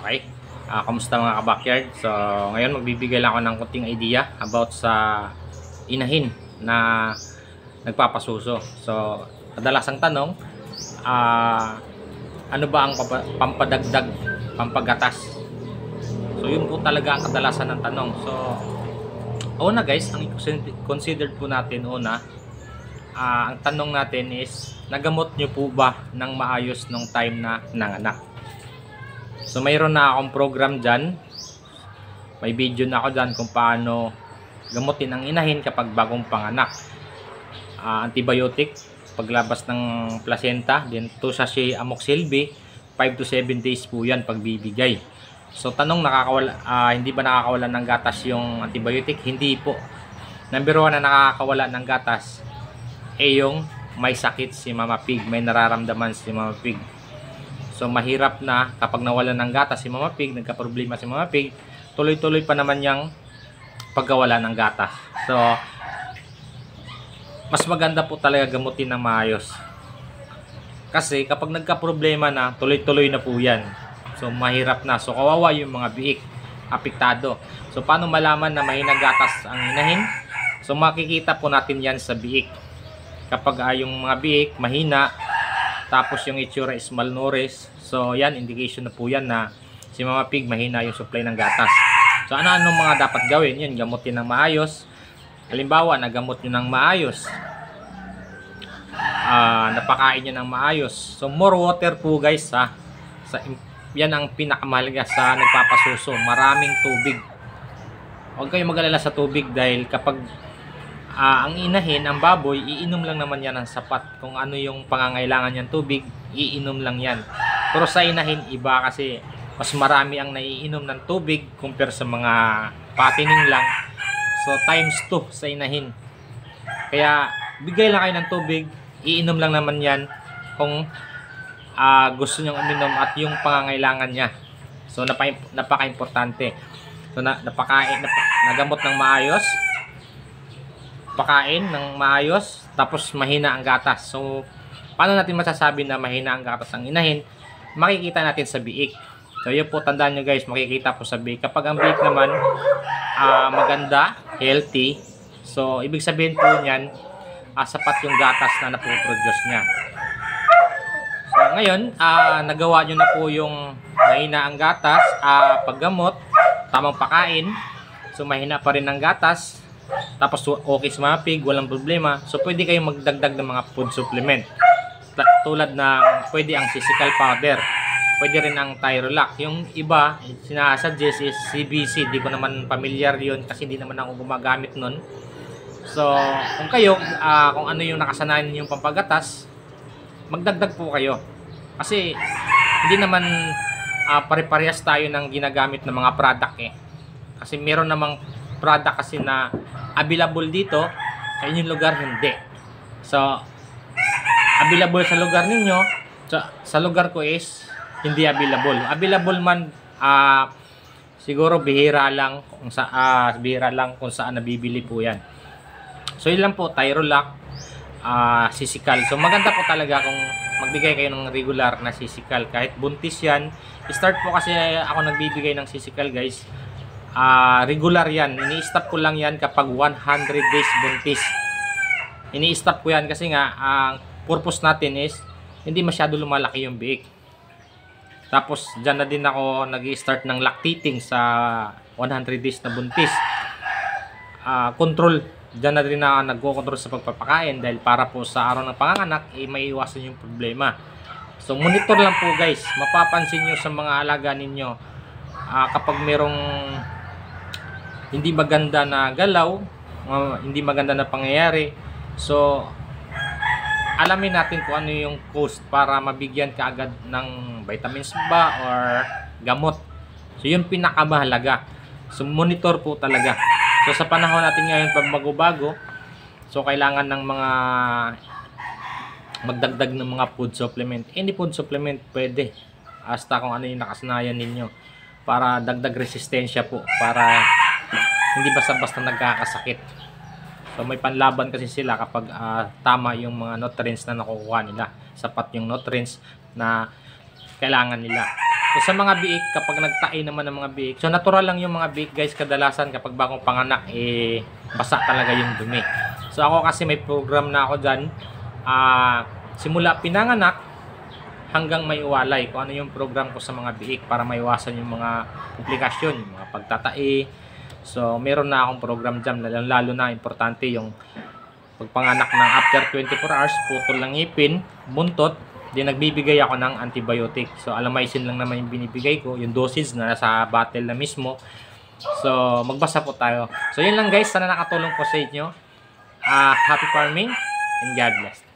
Okay? Kamusta mga ka-backyard? So, ngayon magbibigay lang ako ng konting idea about sa inahin na nagpapasuso. So, kadalasang tanong, ano ba ang pampadagdag, pampagatas? So, yun po talaga ang kadalasan ng tanong. So, una guys, ang considered po natin ang tanong natin is, nagamot nyo po ba ng maayos nung time na nanganak? So mayroon na akong program dyan, may video na ako dyan kung paano gamutin ang inahin kapag bagong panganak. Antibiotic, paglabas ng placenta, then 2 sachet amoxicillin, 5 to 7 days po yan pagbibigay. So tanong, hindi ba nakakawala ng gatas yung antibiotic? Hindi po. Number 1 na nakakawala ng gatas yung may sakit si Mama Pig, may nararamdaman si Mama Pig. So mahirap na kapag nawalan ng gatas si Mama Pig, nagka-problema si Mama Pig, tuloy-tuloy pa naman yung pagkawala ng gatas. So mas maganda po talaga gamutin ng maayos. Kasi kapag nagka-problema na, tuloy-tuloy na po yan. So mahirap na. So kawawa yung mga biik, apektado. So paano malaman na mahinang gatas ang inahin? So makikita po natin yan sa biik. Kapag yung mga biik mahina, tapos yung itsura is malnourished, so yan, indication na po yan na si Mama Pig mahina yung supply ng gatas. So ano mga dapat gawin? Yun, gamutin ng maayos. Halimbawa, nagamot nyo ng maayos, napakain nyo ng maayos. So more water po guys yan ang pinakamahalaga sa nagpapasuso. Maraming tubig. Huwag kayong mag-alala sa tubig dahil kapag ang inahin, ang baboy, iinom lang naman yan ng sapat. Kung ano yung pangangailangan niyang tubig, iinom lang yan. Pero sa inahin, iba kasi mas marami ang naiinom ng tubig compare sa mga patining lang. So times 2 sa inahin. Kaya bigay lang kayo ng tubig, iinom lang naman yan kung gusto niyang uminom at yung pangangailangan niya. So napaka-importante. So nagamot ng maayos, pakain ng maayos, tapos mahina ang gatas. So paano natin masasabi na mahina ang gatas ang inahin? Makikita natin sa biik. So yun po, tandaan nyo guys, makikita po sa biik. Kapag ang biik naman maganda, healthy, so ibig sabihin po niyan sapat yung gatas na napoproduce niya. So ngayon, nagawa nyo na po yung mahina ang gatas, paggamot, tamang pakain, so mahina pa rin ang gatas, tapos okay sa Mama Pig, walang problema. So pwede kayong magdagdag ng mga food supplement. Tulad ng pwede ang physical powder, pwede rin ang Tyrolac. Yung iba sinasuggest is CBC. Di ko naman familiar yun kasi hindi naman ako gumagamit nun. So kung kayo, kung ano yung nakasanayan ninyong pampagatas, magdagdag po kayo. Kasi hindi naman pare-parehas tayo ng ginagamit ng mga product Kasi meron namang product kasi na available dito, sa inyong lugar hindi. So available sa lugar ninyo, sa lugar ko is hindi available. Available man, siguro bihira lang kung saan nabibili po yan. So yun lang po, Tyrolac, sisikal. So maganda po talaga kung magbigay kayo ng regular na sisikal. Kahit buntis yan, start po kasi ako nagbibigay ng sisikal guys. Regular yan. Ini-stop ko lang yan kapag 100 days buntis. Ini-stop ko yan kasi nga ang purpose natin is hindi masyado lumalaki yung biik. Tapos dyan na din ako nag-start ng lactating sa 100 days na buntis. Control, dyan na din ako nagko-control sa pagpapakain dahil para po sa araw ng panganganak may iwasan yung problema. So monitor lang po guys. Mapapansin nyo sa mga alaga ninyo kapag merong hindi maganda na galaw, hindi maganda na pangyayari, so alamin natin kung ano yung cause para mabigyan ka agad ng vitamins ba or gamot. So yun pinakamahalaga. So monitor po talaga. So sa panahon natin ngayon pag bago-bago, so kailangan ng mga magdagdag ng mga food supplement. Any food supplement pwede, hasta kung ano yung nakasanayan ninyo, para dagdag resistensya po, para hindi basta-basta nagkakasakit. So may panlaban kasi sila kapag tama yung mga nutrients na nakukuha nila, sapat yung nutrients na kailangan nila. So, sa mga biik, kapag nagtae naman ng mga biik, so natural lang yung mga biik guys, kadalasan kapag bagong panganak, basa talaga yung dumi. So ako kasi may program na ako dyan, simula pinanganak hanggang may uwalay, kung ano yung program ko sa mga biik para maiwasan yung mga komplikasyon, yung mga pagtatae. So meron na akong program dyan, lalo na importante yung pagpanganak ng after 24 hours, putol ng ngipin, buntot, di nagbibigay ako ng antibiotic. So Alamycin lang naman yung binibigay ko, yung dosage na nasa bottle na mismo. So magbasa po tayo. So yun lang guys, sana nakatulong po sa inyo. Happy farming and God bless.